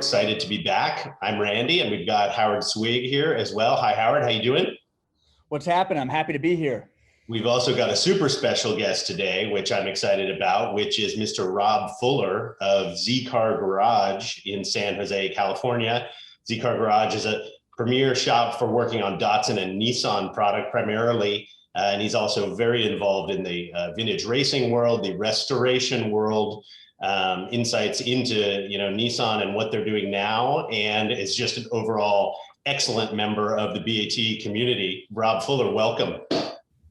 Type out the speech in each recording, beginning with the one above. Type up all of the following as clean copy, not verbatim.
excited to be back. I'm Randy, and we've got Howard Swig here as well. Hi, Howard. How you doing? What's happening? I'm happy to be here. We've also got a super special guest today, which I'm excited about, which is Mr. Rob Fuller of Z-Car Garage in San Jose, California. Z-Car Garage is a premier shop for working on Datsun and Nissan product primarily. And he's also very involved in the vintage racing world, the restoration world, insights into Nissan and what they're doing now, and is just an overall excellent member of the BAT community. Rob Fuller, welcome.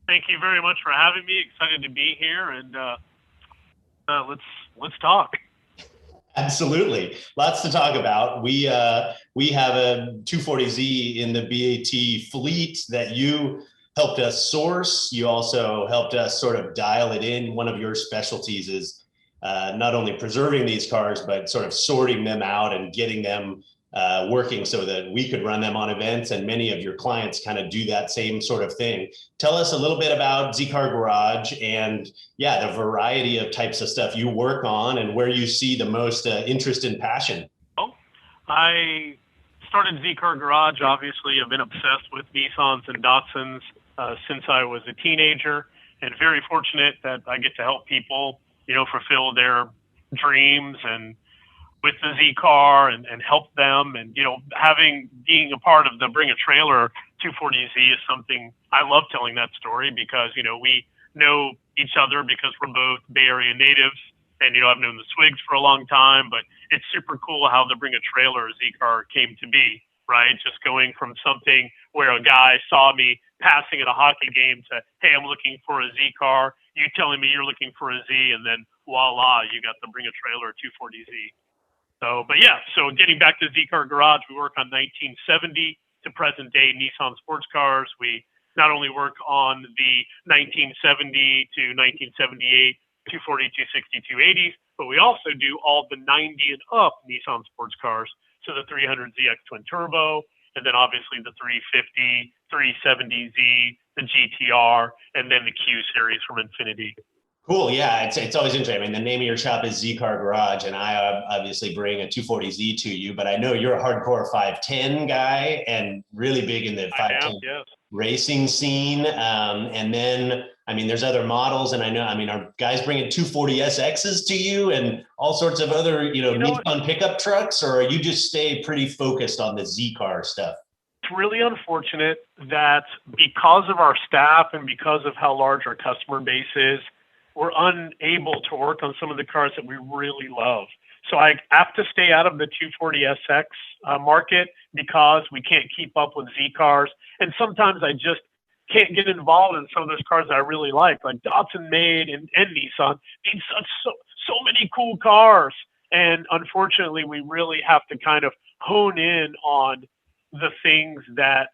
Thank you very much for having me. Excited to be here, and let's talk. Absolutely, lots to talk about. We have a 240Z in the BAT fleet that you helped us source. You also helped us sort of dial it in. One of your specialties is not only preserving these cars, but sort of sorting them out and getting them working so that we could run them on events, and many of your clients kind of do that same sort of thing. Tell us a little bit about Z-Car Garage and the variety of types of stuff you work on and where you see the most interest and passion. I started Z-Car Garage. Obviously, I've been obsessed with Nissans and Datsuns since I was a teenager, and very fortunate that I get to help people, fulfill their dreams and with the Z-Car and help them. And, being a part of the Bring a Trailer 240Z is something I love telling that story because, we know each other because we're both Bay Area natives. And, I've known the Swigs for a long time, but it's super cool how the Bring a Trailer Z-Car came to be, right? Just going from something where a guy saw me passing at a hockey game to, hey, I'm looking for a Z-Car, you telling me you're looking for a Z, and then voila, you got the Bring a Trailer 240Z. So getting back to Z-Car Garage, we work on 1970 to present day Nissan sports cars. We not only work on the 1970 to 1978 240, 260, 280s, but we also do all the 90 and up Nissan sports cars. So the 300ZX twin turbo, and then obviously the 350, 370Z, the GTR, and then the Q series from Infiniti. Cool. Yeah, it's always interesting. I mean, the name of your shop is Z-Car Garage, and I obviously bring a 240Z to you, but I know you're a hardcore 510 guy and really big in the 510 racing scene. And then, there's other models, and are guys bringing 240SXs to you and all sorts of other, Nissan pickup trucks, or you just stay pretty focused on the Z-Car stuff? It's really unfortunate that because of our staff and because of how large our customer base is, we're unable to work on some of the cars that we really love. So I have to stay out of the 240SX market because we can't keep up with Z cars. And sometimes I just can't get involved in some of those cars that I really like Datsun made and Nissan made so many cool cars. And unfortunately, we really have to kind of hone in on the things that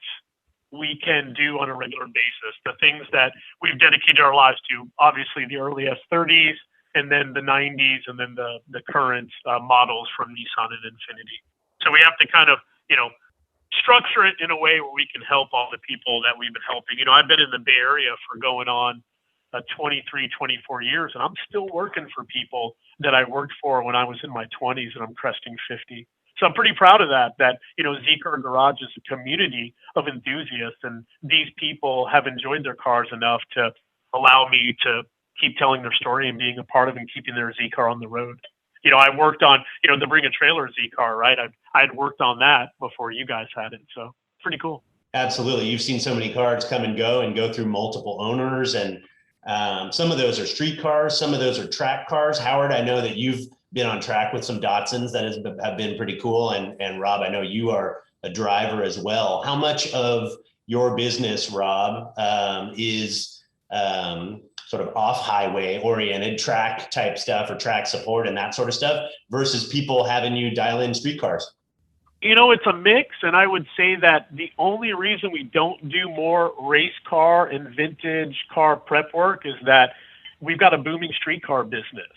we can do on a regular basis, the things that we've dedicated our lives to, obviously the early S30s and then the 90s and then the current models from Nissan and Infiniti. So we have to kind of, structure it in a way where we can help all the people that we've been helping. I've been in the Bay Area for going on 23, 24 years, and I'm still working for people that I worked for when I was in my 20s and I'm cresting 50. So I'm pretty proud of that, Z-Car Garage is a community of enthusiasts, and these people have enjoyed their cars enough to allow me to keep telling their story and being a part of and keeping their Z-Car on the road. I worked on, the Bring a Trailer Z-Car, right? I had worked on that before you guys had it, so pretty cool. Absolutely. You've seen so many cars come and go through multiple owners, and some of those are street cars, some of those are track cars. Howard, I know that you've been on track with some Datsuns that have been pretty cool. And Rob, I know you are a driver as well. How much of your business, Rob, is sort of off-highway oriented track type stuff or track support and that sort of stuff versus people having you dial in street cars? It's a mix, and I would say that the only reason we don't do more race car and vintage car prep work is that we've got a booming street car business.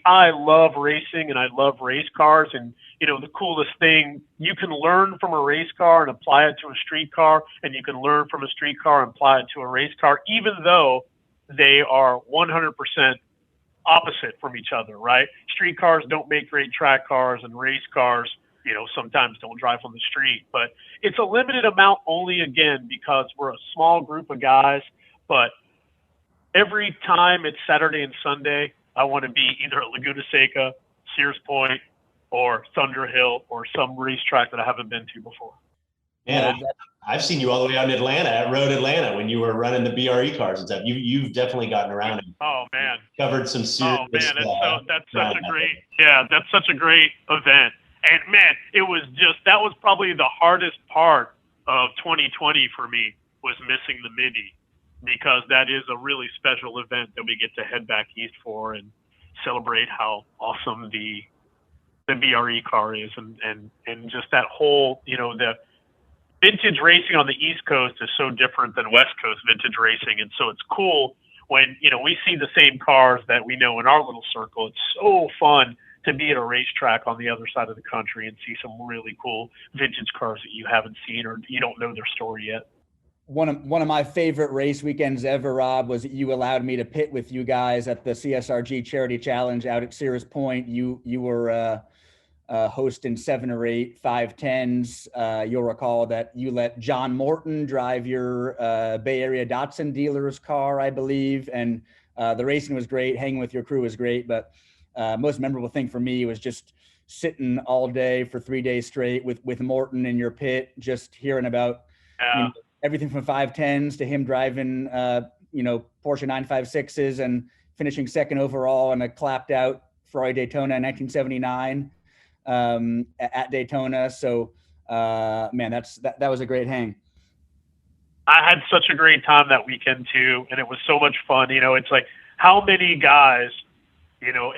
I love racing and I love race cars, and the coolest thing, you can learn from a race car and apply it to a street car, and you can learn from a street car and apply it to a race car, even though they are 100% opposite from each other, right? Street cars don't make great track cars, and race cars sometimes don't drive on the street. But it's a limited amount only, again, because we're a small group of guys. But every time it's Saturday and Sunday, I want to be either at Laguna Seca, Sears Point, or Thunder Hill, or some racetrack that I haven't been to before. Man, I've seen you all the way out in Atlanta, at Road Atlanta, when you were running the BRE cars and stuff. You've definitely gotten around and Oh man, covered some serious. oh man, that's such a great event. And man, that was probably the hardest part of 2020 for me, was missing the Midi, because that is a really special event that we get to head back east for and celebrate how awesome the BRE car is, and just that whole, the vintage racing on the East Coast is so different than West Coast vintage racing. And so it's cool when, we see the same cars that we know in our little circle. It's so fun to be at a racetrack on the other side of the country and see some really cool vintage cars that you haven't seen or you don't know their story yet. One of my favorite race weekends ever, Rob, was that you allowed me to pit with you guys at the CSRG Charity Challenge out at Sears Point. You were hosting 7 or 8 510s. You'll recall that you let John Morton drive your Bay Area Datsun dealer's car, I believe. And the racing was great. Hanging with your crew was great. But most memorable thing for me was just sitting all day for 3 days straight with Morton in your pit, just hearing about everything from 510s to him driving, Porsche 956s and finishing second overall in a clapped out Ferrari Daytona in 1979 at Daytona. So, man, that was a great hang. I had such a great time that weekend too, and it was so much fun. It's like, how many guys,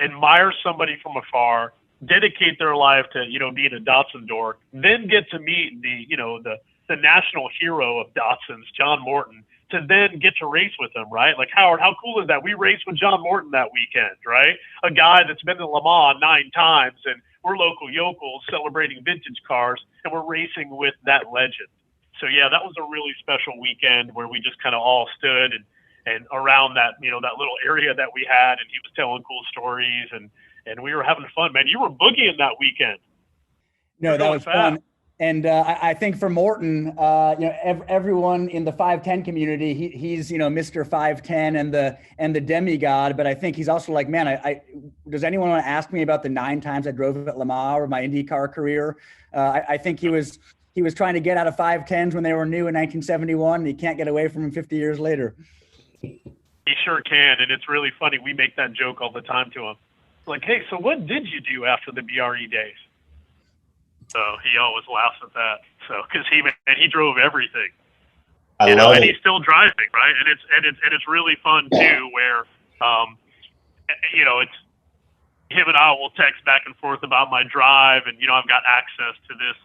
admire somebody from afar, dedicate their life to, being a Datsun dork, then get to meet the national hero of Datsuns, John Morton, to then get to race with him, right? Like, Howard, how cool is that? We raced with John Morton that weekend, right? A guy that's been to Le Mans 9 times, and we're local yokels celebrating vintage cars, and we're racing with that legend. So yeah, that was a really special weekend where we just kind of all stood and around that, that little area that we had, and he was telling cool stories, and we were having fun, man. You were boogieing that weekend. No, that was fun. And I think for Morton, everyone in the 510 community, he's Mr. 510 and the demigod. But I think he's also like, man, does anyone want to ask me about the 9 times I drove at Le Mans or my IndyCar career? I think he was trying to get out of 510s when they were new in 1971. And he can't get away from them 50 years later. He sure can, and it's really funny. We make that joke all the time to him. Like, hey, so what did you do after the BRE days? So he always laughs at that. So because he drove everything, and he's still driving, right? And it's really fun too, where it's him and I will text back and forth about my drive, and I've got access to this,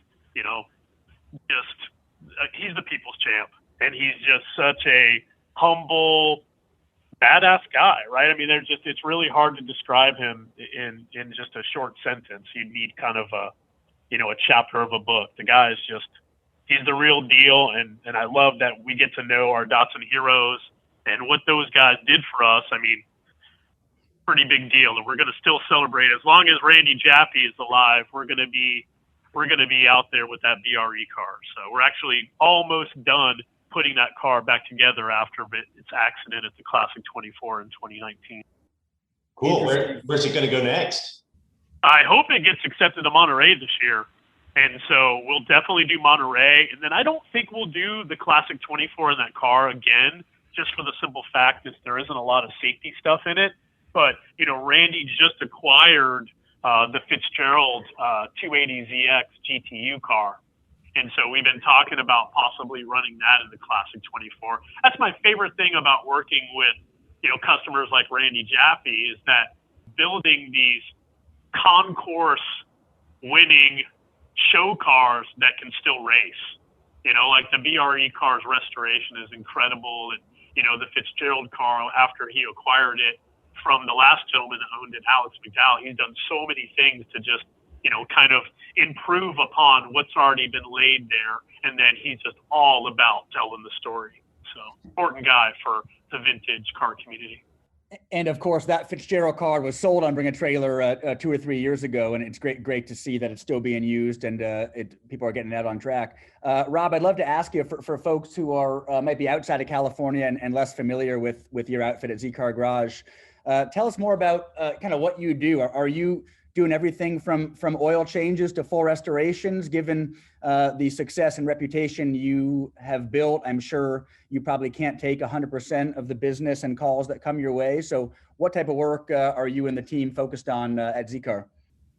he's the people's champ, and he's just such a humble, badass guy, right? I mean, it's really hard to describe him in just a short sentence. You need kind of a chapter of a book. The guy is he's the real deal. And I love that we get to know our Datsun heroes and what those guys did for us. I mean, pretty big deal. And we're going to still celebrate as long as Randy Jaffe is alive. We're going to be out there with that BRE car. So we're actually almost done putting that car back together after its accident at the Classic 24 in 2019. Cool. Where's it going to go next? I hope it gets accepted to Monterey this year. And so we'll definitely do Monterey. And then I don't think we'll do the Classic 24 in that car again, just for the simple fact that there isn't a lot of safety stuff in it. But, Randy just acquired the Fitzgerald 280ZX GTU car. And so we've been talking about possibly running that in the Classic 24. That's my favorite thing about working with, customers like Randy Jaffe, is that building these concourse winning show cars that can still race. Like the BRE car's restoration is incredible. And, the Fitzgerald car, after he acquired it from the last gentleman that owned it, Alex McDowell, he's done so many things to just, kind of improve upon what's already been laid there. And then he's just all about telling the story. So important guy for the vintage car community. And of course, that Fitzgerald car was sold on Bring a Trailer 2 or 3 years ago, and it's great to see that it's still being used and people are getting that on track. Rob, I'd love to ask you for folks who are might be outside of California and less familiar with your outfit at Z Car Garage. Tell us more about kind of what you do. Are you doing everything from oil changes to full restorations? Given the success and reputation you have built, I'm sure you probably can't take 100% of the business and calls that come your way. So what type of work are you and the team focused on at Z-Car?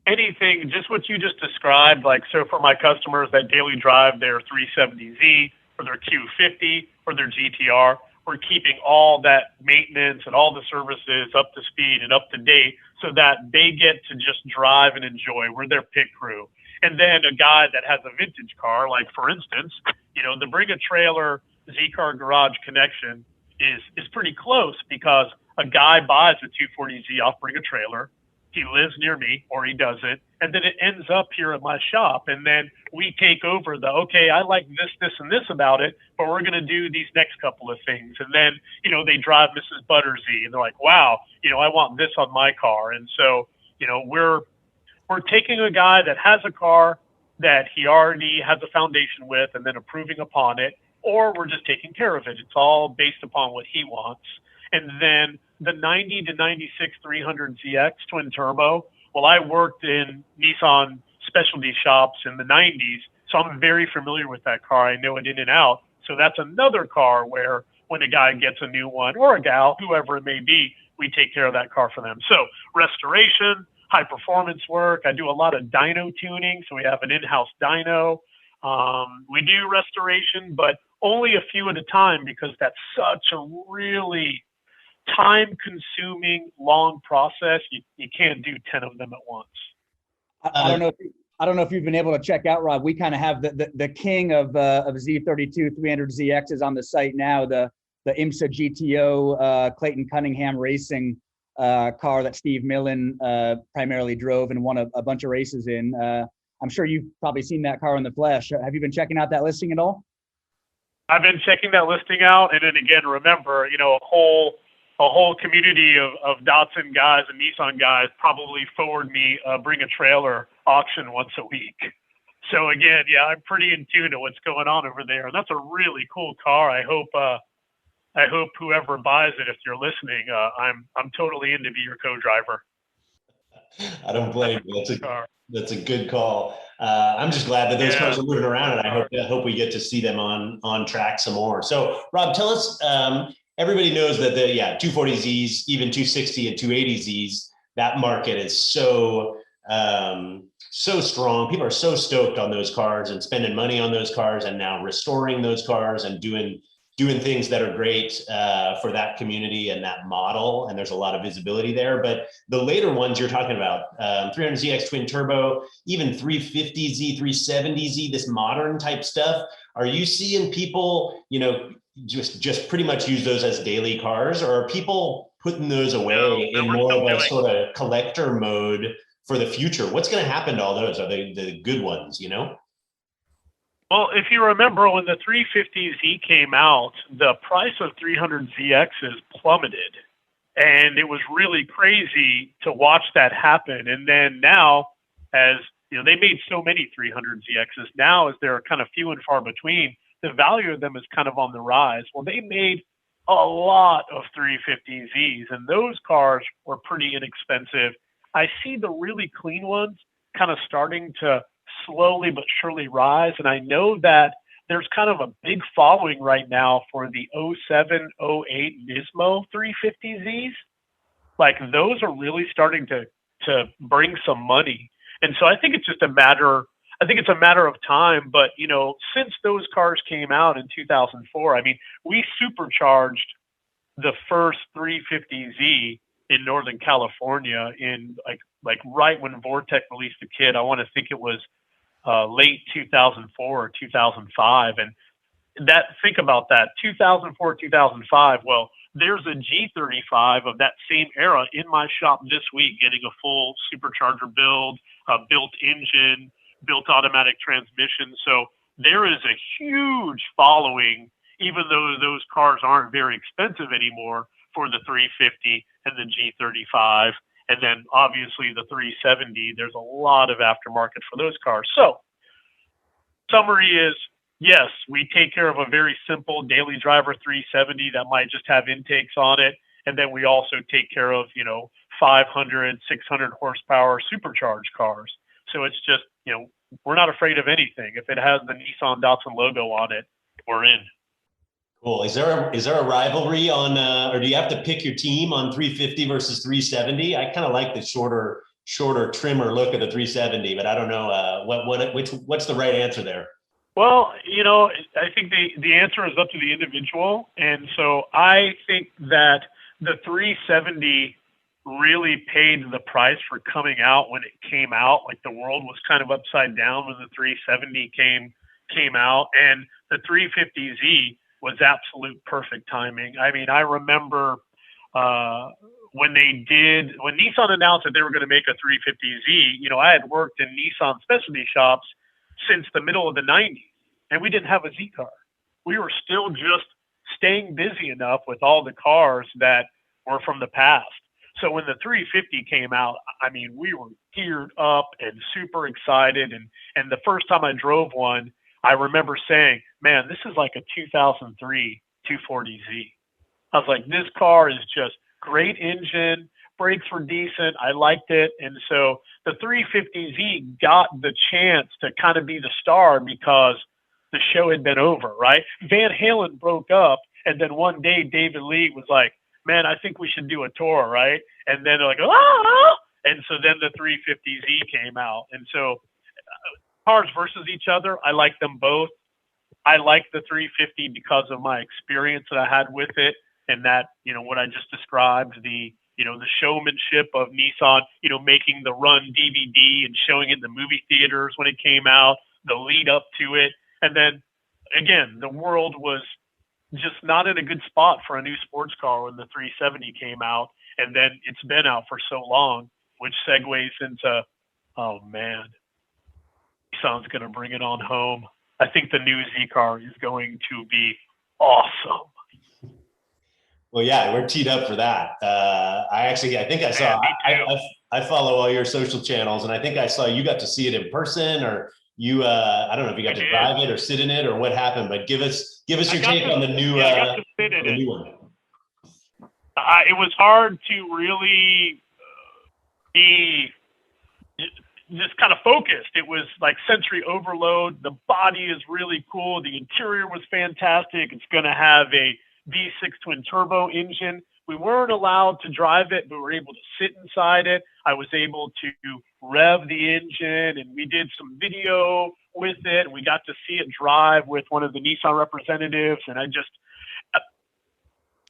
Anything, just what you just described. Like, so for my customers that daily drive their 370Z or their 250 or their GTR, we're keeping all that maintenance and all the services up to speed and up to date so that they get to just drive and enjoy. We're their pit crew. And then a guy that has a vintage car, like for instance, the Bring a Trailer Z-Car Garage connection is pretty close, because a guy buys a 240Z off Bring a Trailer. He lives near me, or he doesn't, and then it ends up here at my shop. And then we take over okay, I like this, and this about it, but we're going to do these next couple of things. And then, they drive Mrs. Buttersy, and they're like, wow, I want this on my car. And so, we're taking a guy that has a car that he already has a foundation with and then improving upon it, or we're just taking care of it. It's all based upon what he wants. And then the 90 to 96 300ZX twin turbo. Well, I worked in Nissan specialty shops in the 90s, so I'm very familiar with that car. I know it in and out. So that's another car where when a guy gets a new one, or a gal, whoever it may be, we take care of that car for them. So restoration, high performance work. I do a lot of dyno tuning. So we have an in-house dyno. We do restoration, but only a few at a time, because that's such a really time-consuming, long process. You can't do 10 of them at once. I don't know if you've been able to check out, Rob. We kind of have the king of Z32 300ZXs on the site now. The IMSA GTO Clayton Cunningham Racing car that Steve Millen primarily drove and won a bunch of races in. I'm sure you've probably seen that car in the flesh. Have you been checking out that listing at all? I've been checking that listing out, and then again, remember, a whole community of Datsun guys and Nissan guys probably forward me Bring a Trailer auction once a week. So again, yeah, I'm pretty in tune to what's going on over there, and that's a really cool car. I hope whoever buys it, if you're listening, I'm totally in to be your co-driver. I don't blame you. That's a good call. I'm just glad that those cars are moving around, and I hope we get to see them on track some more. So, Rob, tell us. Everybody knows that the 240Zs, even 260 and 280Zs, that market is so strong. People are so stoked on those cars and spending money on those cars, and now restoring those cars and doing things that are great for that community and that model. And there's a lot of visibility there. But the later ones you're talking about, 300ZX twin turbo, even 350Z, 370Z, this modern type stuff. Are you seeing people, just pretty much use those as daily cars, or are people putting those away in more of a sort of collector mode for the future? What's going to happen to all those? Are they the good ones, Well, if you remember when the 350Z came out, the price of 300ZXs plummeted, and it was really crazy to watch that happen. And then now, as they made so many 300ZXs, now as they're kind of few and far between, the value of them is kind of on the rise. Well, they made a lot of 350Zs, and those cars were pretty inexpensive. I see the really clean ones kind of starting to slowly but surely rise, and I know that there's kind of a big following right now for the 07, 08 Nismo 350Zs. Like, those are really starting to bring some money. And so I think it's just a matter of time. But, since those cars came out in 2004, I mean, we supercharged the first 350Z in Northern California in like right when Vortec released the kit. I want to think it was late 2004 or 2005. And think about that, 2004, 2005. Well, there's a G35 of that same era in my shop this week, getting a full supercharger build, built engine, built automatic transmission. So there is a huge following, even though those cars aren't very expensive anymore, for the 350 and the G35. And then obviously the 370, there's a lot of aftermarket for those cars. So summary is, yes, we take care of a very simple daily driver 370 that might just have intakes on it. And then we also take care of, 500, 600 horsepower supercharged cars. So it's just, we're not afraid of anything. If it has the Nissan Datsun logo on it, we're in. Cool. Is there a rivalry on, or do you have to pick your team on 350 versus 370? I kind of like the shorter, trimmer look of the 370, but I don't know what's the right answer there. Well, I think the answer is up to the individual. And so I think that the 370 really paid the price for coming out when it came out. Like the world was kind of upside down when the 370 came out, and the 350Z was absolute perfect timing. I mean, I remember when Nissan announced that they were going to make a 350Z, I had worked in Nissan specialty shops since the middle of the 90s, and we didn't have a Z car. We were still just staying busy enough with all the cars that were from the past. So when the 350 came out, I mean, we were geared up and super excited. And the first time I drove one, I remember saying, man, this is like a 2003 240Z. I was like, this car is just great engine, brakes were decent, I liked it. And so the 350Z got the chance to kind of be the star because the show had been over, right? Van Halen broke up, and then one day David Lee was like, man, I think we should do a tour, right? And then they're like, ah! And so then the 350Z came out. And so cars versus each other, I like them both. I like the 350 because of my experience that I had with it, and that, what I just described, the showmanship of Nissan, making the Run DVD and showing it in the movie theaters when it came out, the lead up to it. And then again, the world was just not in a good spot for a new sports car when the 370 came out, and then it's been out for so long, which segues into, oh man, Nissan's going to bring it on home. I think the new Z car is going to be awesome. Well, yeah, we're teed up for that. I think I saw. I follow all your social channels, and I think I saw you got to see it in person, or you. I don't know if you got to drive it or sit in it or what happened, but give us your take on the new. I got to sit in the it. new one. It was hard to really be just kind of focused. It was like sensory overload. The body is really cool. The interior was fantastic. It's going to have a V6 twin turbo engine. We weren't allowed to drive it, but we were able to sit inside it. I was able to rev the engine, and we did some video with it. We got to see it drive with one of the Nissan representatives. And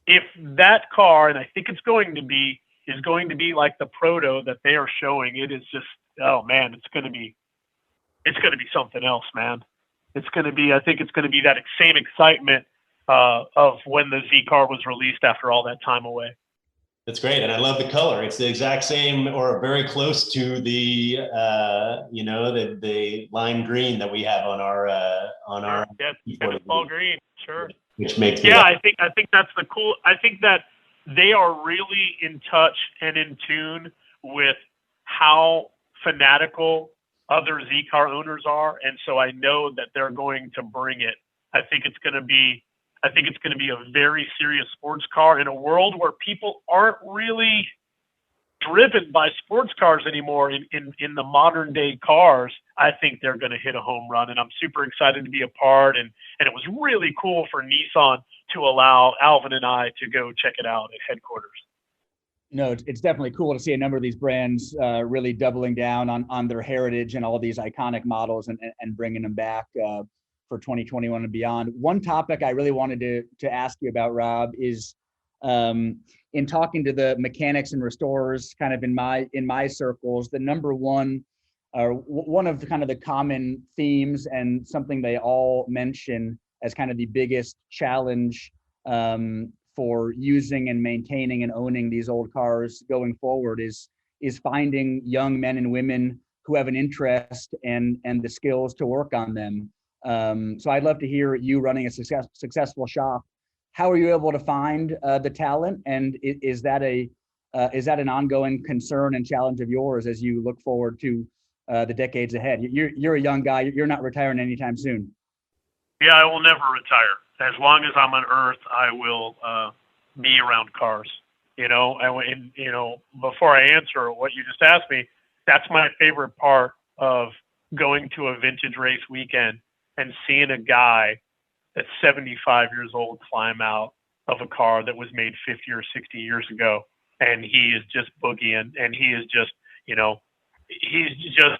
if that car, and I think it's going to be, is going to be like the proto that they are showing, it is just, oh man, it's going to be something else, man. I think it's going to be that same excitement of when the Z car was released after all that time away. That's great, and I love the color. It's the exact same, or very close to the the lime green that we have on our fall green, sure. Which makes I think that's the cool. I think that they are really in touch and in tune with how fanatical other Z car owners are, and so I know that they're going to bring it. I think it's going to be a very serious sports car in a world where people aren't really driven by sports cars anymore in the modern day cars. I think they're going to hit a home run, and I'm super excited to be a part. And it was really cool for Nissan to allow Alvin and I to go check it out at headquarters. No, it's definitely cool to see a number of these brands really doubling down on their heritage and all these iconic models and bringing them back for 2021 and beyond. One topic I really wanted to ask you about, Rob, is in talking to the mechanics and restorers kind of in my circles, the number one of the kind of the common themes and something they all mention as kind of the biggest challenge for using and maintaining and owning these old cars going forward is finding young men and women who have an interest and the skills to work on them. So I'd love to hear you running a successful shop how are you able to find the talent? And is that an ongoing concern and challenge of yours as you look forward to the decades ahead? You're a young guy. You're not retiring anytime soon. Yeah, I will never retire. As long as I'm on Earth, I will be around cars. Before I answer what you just asked me, that's my favorite part of going to a vintage race weekend and seeing a guy that's 75 years old climb out of a car that was made 50 or 60 years ago. And he is just boogieing, and he is just, he's just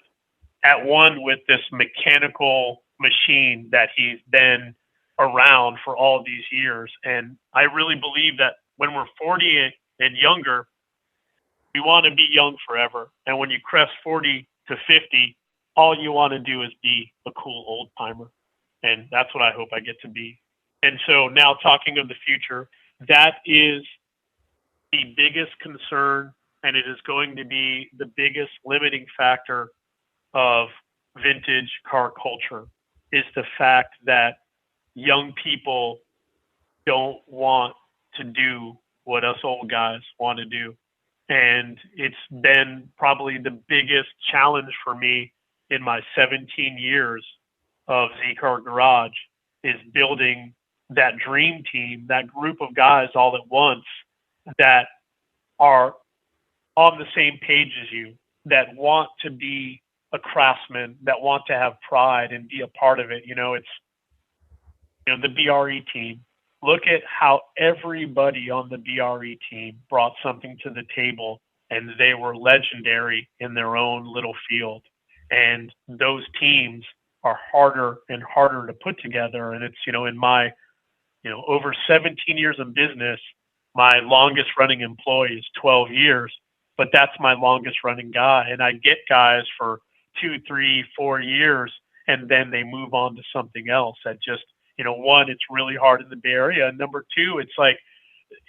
at one with this mechanical machine that he's been around for all these years. And I really believe that when we're 40 and younger, we want to be young forever. And when you crest 40 to 50, all you want to do is be a cool old timer. And that's what I hope I get to be. And so now, talking of the future, that is the biggest concern, and it is going to be the biggest limiting factor of vintage car culture, is the fact that young people don't want to do what us old guys want to do. And it's been probably the biggest challenge for me in my 17 years of Z-Car Garage, is building that dream team, that group of guys all at once that are on the same page as you, that want to be a craftsman, that want to have pride and be a part of it. It's the BRE team. Look at how everybody on the BRE team brought something to the table, and they were legendary in their own little field. And those teams are harder and harder to put together. And it's, in my, over 17 years of business, my longest running employee is 12 years, but that's my longest running guy. And I get guys for 2, 3, 4 years, and then they move on to something else. That just, one, it's really hard in the Bay Area. And number two, it's like,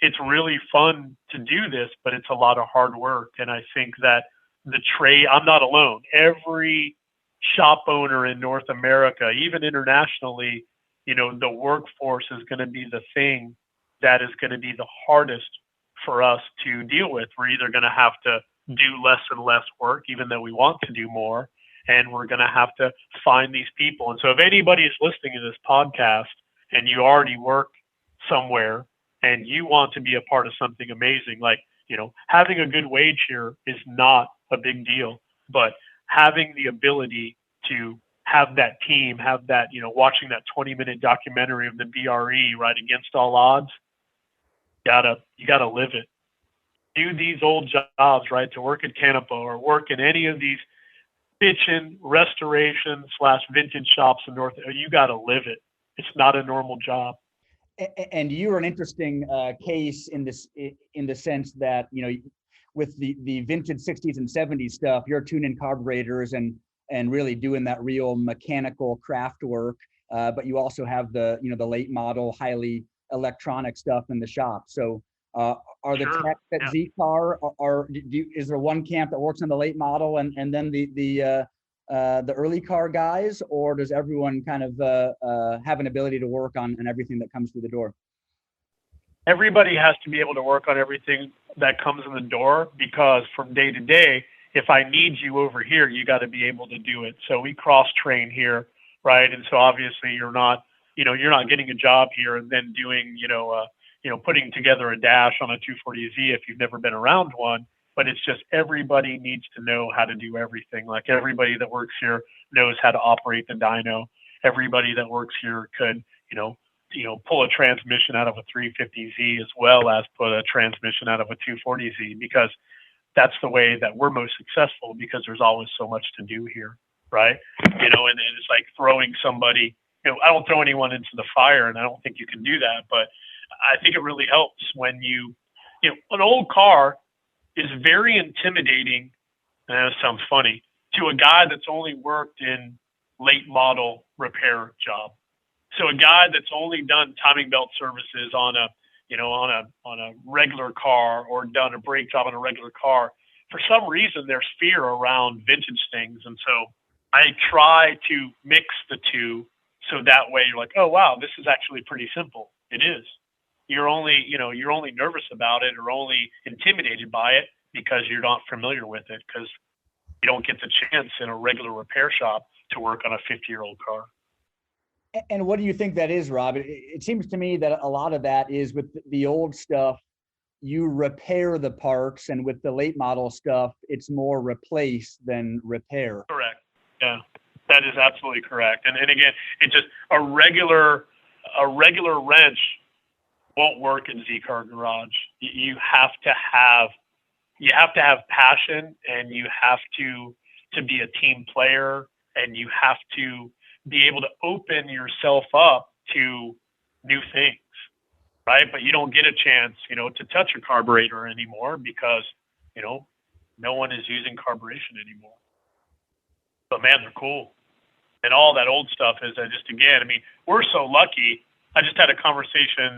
it's really fun to do this, but it's a lot of hard work. And I think that the trade, I'm not alone. Every shop owner in North America, even internationally, the workforce is going to be the thing that is going to be the hardest for us to deal with. We're either going to have to do less and less work, even though we want to do more, and we're going to have to find these people. And so if anybody is listening to this podcast and you already work somewhere and you want to be a part of something amazing, like, having a good wage here is not a big deal, but having the ability to have that team, have that, watching that 20-minute documentary of the BRE, right, against all odds, you gotta live it. Do these old jobs, right, to work at Canapo or work in any of these kitchen restoration / vintage shops in North, you gotta live it. It's not a normal job. And you're an interesting case in the sense that, with the vintage 60s and 70s stuff, you're tuning carburetors and really doing that real mechanical craft work. But you also have the late model, highly electronic stuff in the shop. So are the Sure. techs at Z-Car, is there one camp that works on the late model and then the early car guys, or does everyone kind of have an ability to work on everything that comes through the door? Everybody has to be able to work on everything that comes in the door, because from day to day, if I need you over here, you got to be able to do it. So we cross train here, right? And so obviously you're not getting a job here and then doing, putting together a dash on a 240Z if you've never been around one. But it's just, everybody needs to know how to do everything. Like, everybody that works here knows how to operate the dyno. Everybody that works here could, pull a transmission out of a 350Z as well as put a transmission out of a 240Z, because that's the way that we're most successful, because there's always so much to do here, right? And it's like throwing somebody, I don't throw anyone into the fire, and I don't think you can do that, but I think it really helps when an old car is very intimidating, and that sounds funny, to a guy that's only worked in late model repair job. So a guy that's only done timing belt services on a regular car, or done a brake job on a regular car, for some reason there's fear around vintage things. And so I try to mix the two, so that way you're like, oh wow, this is actually pretty simple. It is. you're only nervous about it or only intimidated by it because you're not familiar with it, because you don't get the chance in a regular repair shop to work on a 50-year-old car. And what do you think that is, Rob? It seems to me that a lot of that is with the old stuff, you repair the parts, and with the late model stuff, it's more replace than repair. Correct. Yeah, that is absolutely correct. And again, it just a regular wrench won't work in Z-Car Garage. You have to have passion, and you have to be a team player, and you have to be able to open yourself up to new things, right? But you don't get a chance, to touch a carburetor anymore because, no one is using carburation anymore. But man, they're cool. And all that old stuff is we're so lucky. I just had a conversation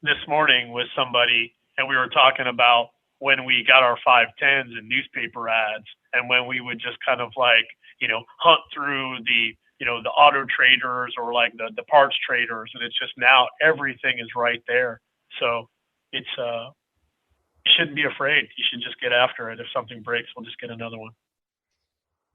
this morning with somebody, and we were talking about when we got our 510s in newspaper ads, and when we would just kind of hunt through the auto traders or like the parts traders, and it's just now everything is right there. So it's you shouldn't be afraid. You should just get after it. If something breaks, we'll just get another one.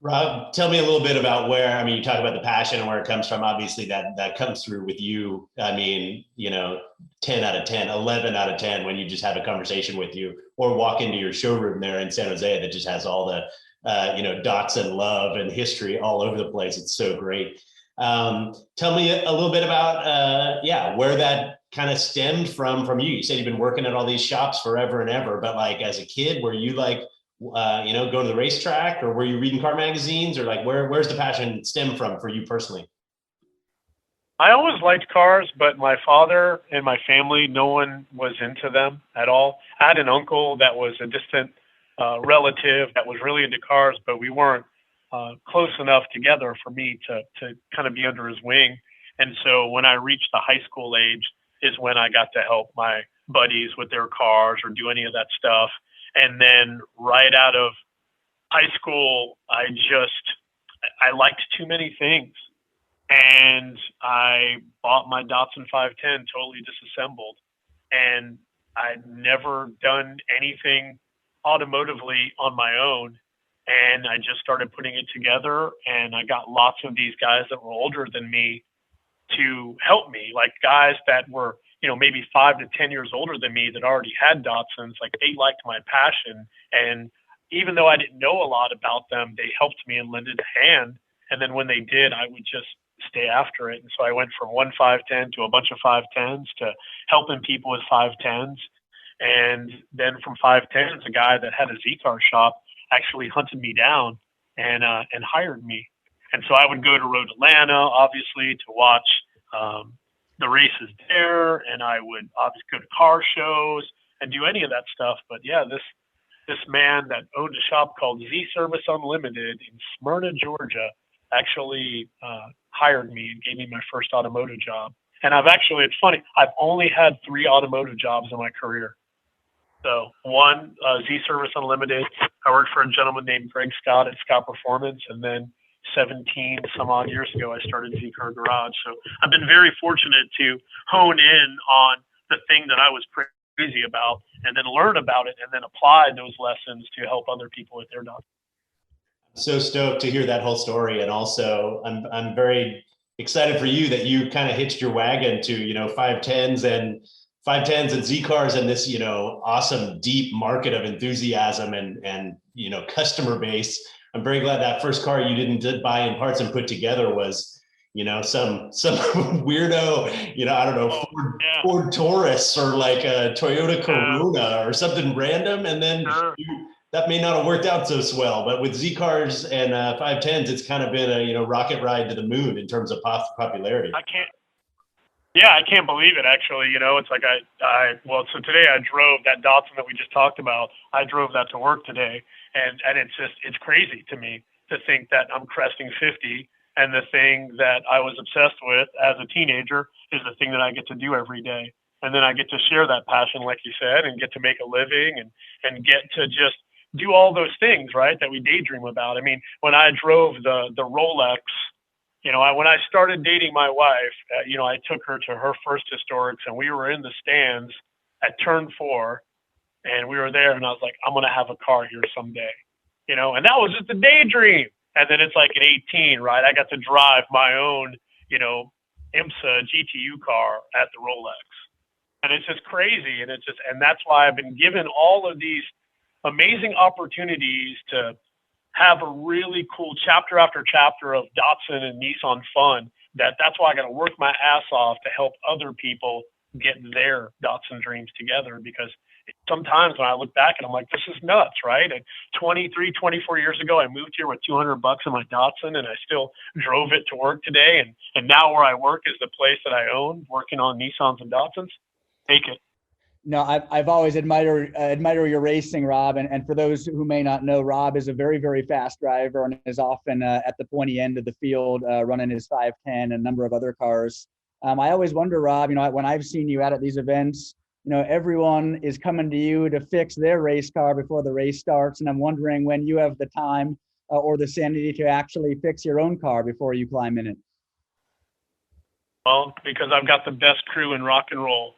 Rob, tell me a little bit about you talk about the passion and where it comes from. Obviously that comes through with you. 10 out of 10, 11 out of 10 when you just have a conversation with you or walk into your showroom there in San Jose that just has all the Datsun love and history all over the place. It's so great. Tell me a little bit about where that kind of stemmed from you. You said you've been working at all these shops forever and ever, but like as a kid, were you go to the racetrack, or were you reading car magazines, or where's the passion stem from for you personally? I always liked cars, but my father and my family, no one was into them at all. I had an uncle that was a distant relative that was really into cars, but we weren't close enough together for me to kind of be under his wing. And so when I reached the high school age is when I got to help my buddies with their cars or do any of that stuff. And then right out of high school, I liked too many things. And I bought my Datsun 510 totally disassembled. And I'd never done anything automotively on my own. And I just started putting it together. And I got lots of these guys that were older than me to help me, like guys that were, maybe 5 to 10 years older than me that already had Datsuns. Like they liked my passion. And even though I didn't know a lot about them, they helped me and lended a hand. And then when they did, I would just stay after it. And so I went from one 510 to a bunch of 510s to helping people with 510s. And then from 510s, a guy that had a Z-Car shop actually hunted me down and hired me. And so I would go to Road Atlanta, obviously, to watch the races there. And I would obviously go to car shows and do any of that stuff. But yeah, this man that owned a shop called Z Service Unlimited in Smyrna, Georgia, actually hired me and gave me my first automotive job. And it's funny, I've only had 3 automotive jobs in my career. So one, Z Service Unlimited, I worked for a gentleman named Greg Scott at Scott Performance, and then 17 some odd years ago, I started Z-Car Garage. So I've been very fortunate to hone in on the thing that I was crazy about and then learn about it and then apply those lessons to help other people with their dogs. So stoked to hear that whole story. And also I'm very excited for you that you kind of hitched your wagon to, 510s and Z cars and this, awesome deep market of enthusiasm and customer base. I'm very glad that first car you didn't buy in parts and put together was, some weirdo, I don't know, Ford Taurus or like a Toyota Corona or something random. And then that may not have worked out so swell, but with Z cars and 510s, it's kind of been a, rocket ride to the moon in terms of popularity. I can't believe it, actually. It's like so today I drove that Datsun that we just talked about. I drove that to work today. And it's crazy to me to think that I'm cresting 50 and the thing that I was obsessed with as a teenager is the thing that I get to do every day. And then I get to share that passion, like you said, and get to make a living and get to just do all those things, right, that we daydream about. I mean, when I drove the Rolex, when I started dating my wife, I took her to her first historics, and we were in the stands at turn 4, and we were there, and I was like, I'm going to have a car here someday, and that was just a daydream. And then it's like at 18, right? I got to drive my own, IMSA GTU car at the Rolex. And it's just crazy. And that's why I've been given all of these amazing opportunities to have a really cool chapter after chapter of Datsun and Nissan fun. That's why I got to work my ass off to help other people get their Datsun dreams together, because sometimes when I look back and I'm like, this is nuts, right? And 23, 24 years ago, I moved here with $200 in my Datsun, and I still drove it to work today. And now where I work is the place that I own, working on Nissans and Datsuns. Take it. No, I've always admired your racing, Rob. And for those who may not know, Rob is a very, very fast driver and is often at the pointy end of the field, running his 510 and a number of other cars. I always wonder, Rob, when I've seen you out at these events, everyone is coming to you to fix their race car before the race starts. And I'm wondering when you have the time or the sanity to actually fix your own car before you climb in it. Well, because I've got the best crew in rock and roll.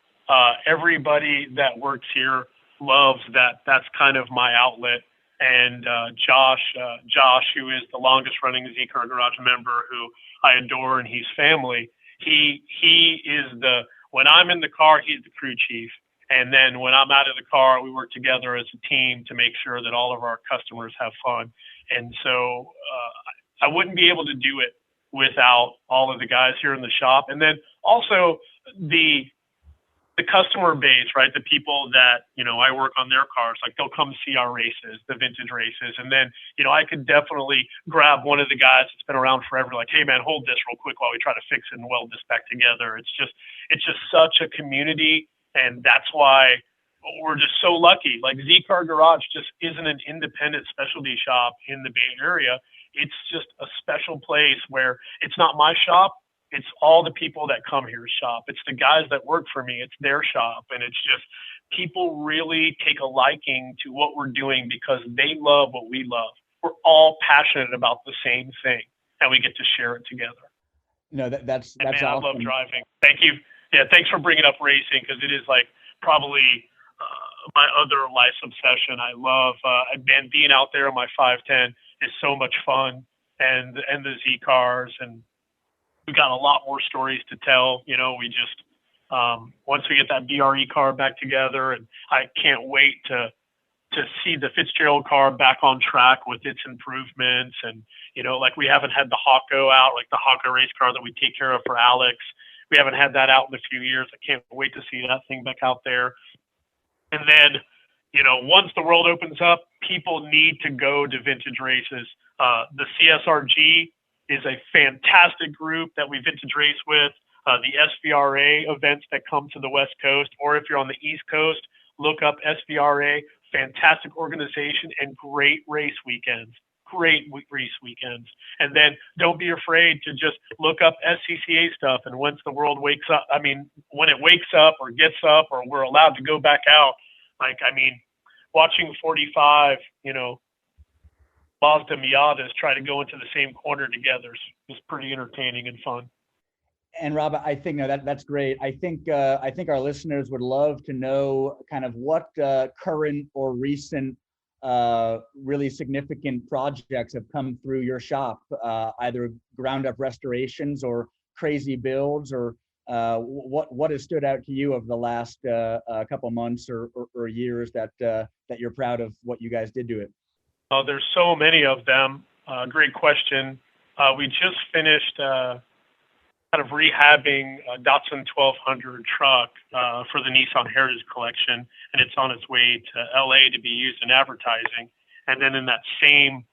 Everybody that works here loves that. That's kind of my outlet. And Josh, who is the longest running Z-Car Garage member, who I adore, and he's family. He is when I'm in the car, he's the crew chief. And then when I'm out of the car, we work together as a team to make sure that all of our customers have fun. And so I wouldn't be able to do it without all of the guys here in the shop. And then also the customer base, right? The people that, I work on their cars, like they'll come see our races, the vintage races. And then, I could definitely grab one of the guys that's been around forever, like, hey man, hold this real quick while we try to fix it and weld this back together. It's just such a community. And that's why we're just so lucky. Like Z-Car Garage just isn't an independent specialty shop in the Bay Area. It's just a special place where it's not my shop. It's all the people that come here shop. It's the guys that work for me. It's their shop. And it's just people really take a liking to what we're doing because they love what we love. We're all passionate about the same thing, and we get to share it together. That's man, awesome. I love driving. Thank you. Yeah, thanks for bringing up racing, because it is like probably my other life's obsession. I love being out there on my 510 is so much fun, and the Z cars, and we've got a lot more stories to tell. We just once we get that BRE car back together, and I can't wait to see the Fitzgerald car back on track with its improvements. And like we haven't had the Hawko out, like the Hawko race car that we take care of for Alex. We haven't had that out in a few years. I can't wait to see that thing back out there. And then, once the world opens up, people need to go to vintage races. The CSRG is a fantastic group that we vintage race with. The SVRA events that come to the West Coast, or if you're on the East Coast, look up SVRA, fantastic organization and great race weekends. And then don't be afraid to just look up SCCA stuff. And once the world wakes up, when it wakes up or gets up, or we're allowed to go back out, watching 45, Mazda Miatas try to go into the same corner together is pretty entertaining and fun. And Rob, I think that's great. I think our listeners would love to know kind of what current or recent really significant projects have come through your shop, either ground up restorations or crazy builds, or what has stood out to you over the last couple months or years that you're proud of what you guys did to it? Oh, there's so many of them. Great question. We just finished kind of rehabbing a Datsun 1200 truck for the Nissan Heritage Collection, and it's on its way to LA to be used in advertising. And then in that same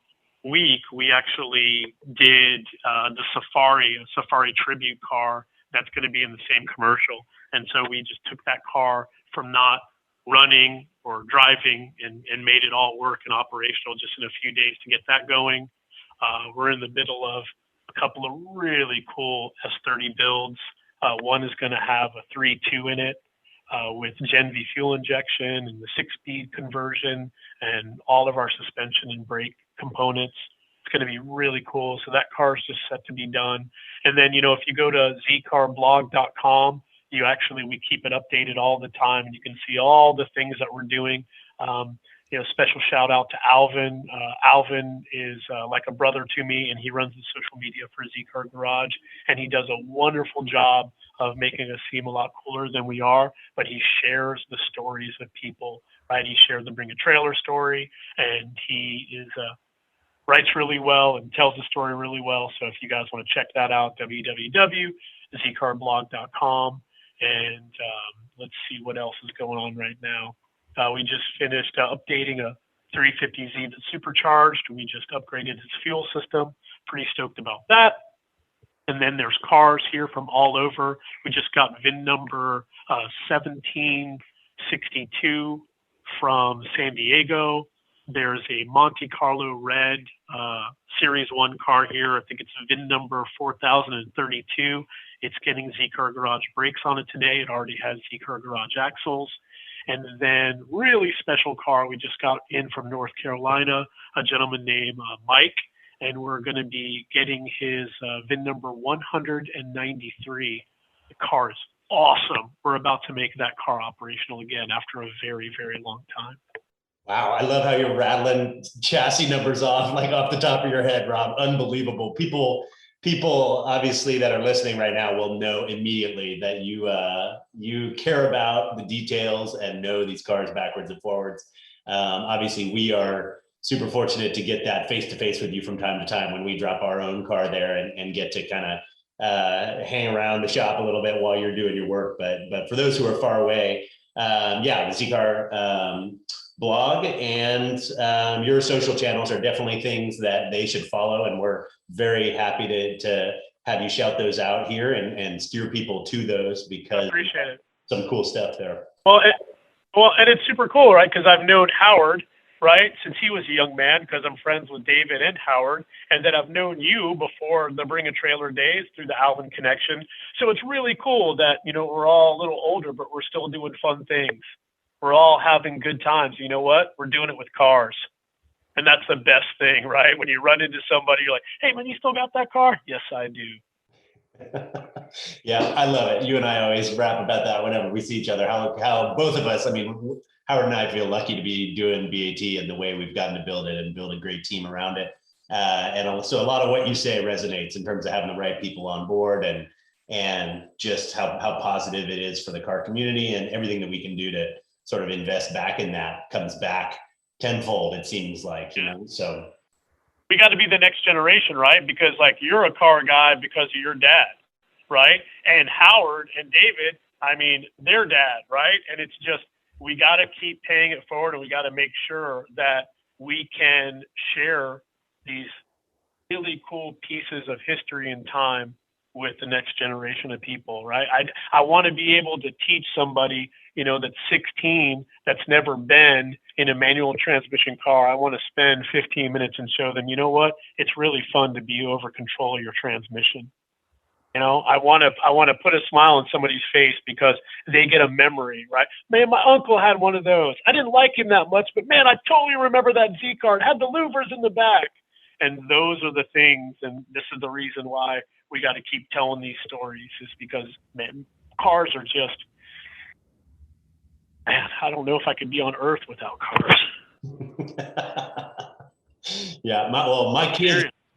week, we actually did the Safari tribute car that's going to be in the same commercial. And so we just took that car from not running or driving and made it all work and operational just in a few days to get that going. We're in the middle of a couple of really cool S30 builds. One is going to have a 3.2 in it with Gen V fuel injection and the 6-speed conversion and all of our suspension and brake components. It's going to be really cool. So that car is just set to be done. And then, if you go to zcarblog.com, we keep it updated all the time, and you can see all the things that we're doing. Special shout out to Alvin. Alvin is like a brother to me, and he runs the social media for Z-Car Garage, and he does a wonderful job of making us seem a lot cooler than we are, but he shares the stories of people, right? He shared the Bring a Trailer story, and he writes really well and tells the story really well. So if you guys want to check that out, www.zcarblog.com. And let's see what else is going on right now. We just finished updating a 350Z that's supercharged. We just upgraded its fuel system. Pretty stoked about that. And then there's cars here from all over. We just got VIN number 1762 from San Diego. There's a Monte Carlo red Series 1 car here. I think it's VIN number 4032. It's getting Z-Car Garage brakes on it today. It already has Z-Car Garage axles. And then really special car we just got in from North Carolina, a gentleman named Mike, and we're going to be getting his VIN number 193. The car is awesome. We're about to make that car operational again after a very, very long time. Wow, I love how you're rattling chassis numbers off like off the top of your head, Rob. Unbelievable. People obviously that are listening right now will know immediately that you care about the details and know these cars backwards and forwards. Obviously, we are super fortunate to get that face to face with you from time to time when we drop our own car there and get to kind of hang around the shop a little bit while you're doing your work. But for those who are far away, the Z-Car blog and your social channels are definitely things that they should follow, and we're very happy to have you shout those out here and steer people to those, because I appreciate it. Some cool stuff there. Well, and it's super cool, right? Because I've known Howard, right, since he was a young man, because I'm friends with David and Howard, and then I've known you before the Bring a Trailer days through the Alvin connection. So it's really cool that, we're all a little older, but we're still doing fun things. We're all having good times. You know what? We're doing it with cars. And that's the best thing, right? When you run into somebody, you're like, hey, man, you still got that car? Yes, I do. Yeah, I love it. You and I always rap about that whenever we see each other, how both of us, Howard and I feel lucky to be doing BAT and the way we've gotten to build it and build a great team around it. And also a lot of what you say resonates in terms of having the right people on board and just how positive it is for the car community, and everything that we can do to sort of invest back in that comes back tenfold, it seems like, so. We got to be the next generation, right? Because you're a car guy because of your dad, right? And Howard and David, their dad, right? And it's just, we got to keep paying it forward, and we got to make sure that we can share these really cool pieces of history and time with the next generation of people, right? I want to be able to teach somebody, that's 16, that's never been in a manual transmission car. I want to spend 15 minutes and show them, you know what? It's really fun to be over control of your transmission. I want to put a smile on somebody's face because they get a memory, right? Man, my uncle had one of those. I didn't like him that much, but man, I totally remember that Z-Car. It had the louvers in the back. And those are the things, and this is the reason why we got to keep telling these stories, is because, man, cars are just, man, I don't know if I could be on Earth without cars. Yeah,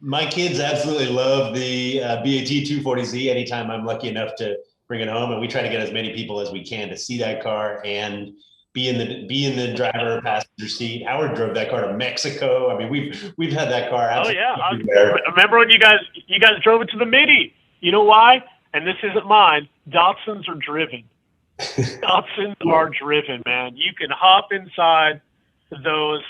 my kids absolutely love the BAT 240Z. Anytime I'm lucky enough to bring it home, and we try to get as many people as we can to see that car and be in the driver passenger seat. Howard drove that car to Mexico. We've had that car. Oh yeah, I remember when you guys drove it to the Midi. You know why? And this isn't mine. Datsuns are driven. Datsuns are driven, man. You can hop inside those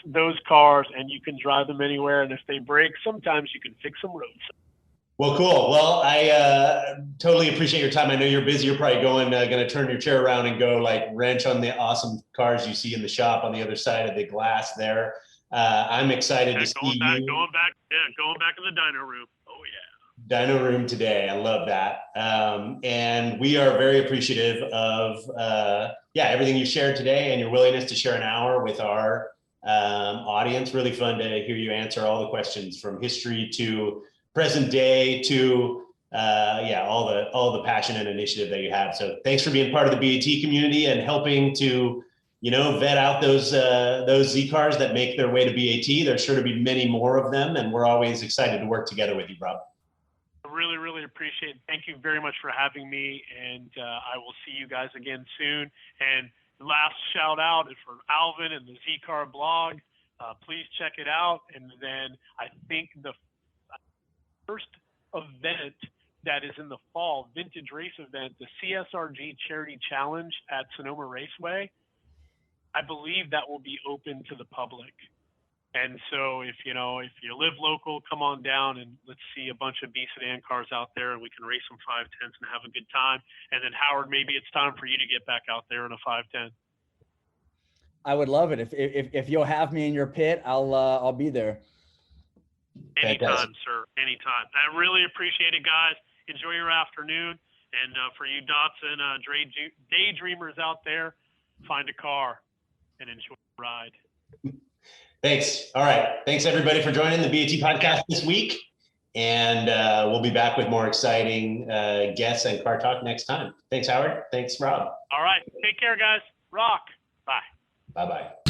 cars and you can drive them anywhere. And if they break, sometimes you can fix them roads. Well, cool. Well, I totally appreciate your time. I know you're busy. You're probably going to turn your chair around and go wrench on the awesome cars you see in the shop on the other side of the glass there. I'm excited to see you. Going back in the dyno room. Oh yeah. Dyno room today. I love that. And we are very appreciative of everything you shared today and your willingness to share an hour with our audience. Really fun to hear you answer all the questions from history to present day to all the passion and initiative that you have. So thanks for being part of the BAT community and helping to, vet out those Z cars that make their way to BAT. There's sure to be many more of them, and we're always excited to work together with you, Rob. I really, really appreciate it. Thank you very much for having me, and I will see you guys again soon. And last shout out is for Alvin and the Z Car blog. Please check it out. And then I think the first event that is in the fall, vintage race event, the CSRG Charity Challenge at Sonoma Raceway, I believe that will be open to the public. And so if you live local, come on down and let's see a bunch of B sedan cars out there, and we can race some 510s and have a good time. And then Howard, maybe it's time for you to get back out there in a 510. I would love it. If you'll have me in your pit, I'll be there. Anytime, sir. Anytime. I really appreciate it, guys. Enjoy your afternoon. And for you Datsun daydreamers out there, find a car and enjoy the ride. Thanks. All right. Thanks everybody for joining the BAT podcast this week. And we'll be back with more exciting guests and car talk next time. Thanks, Howard. Thanks, Rob. All right. Take care, guys. Rock. Bye. Bye-bye.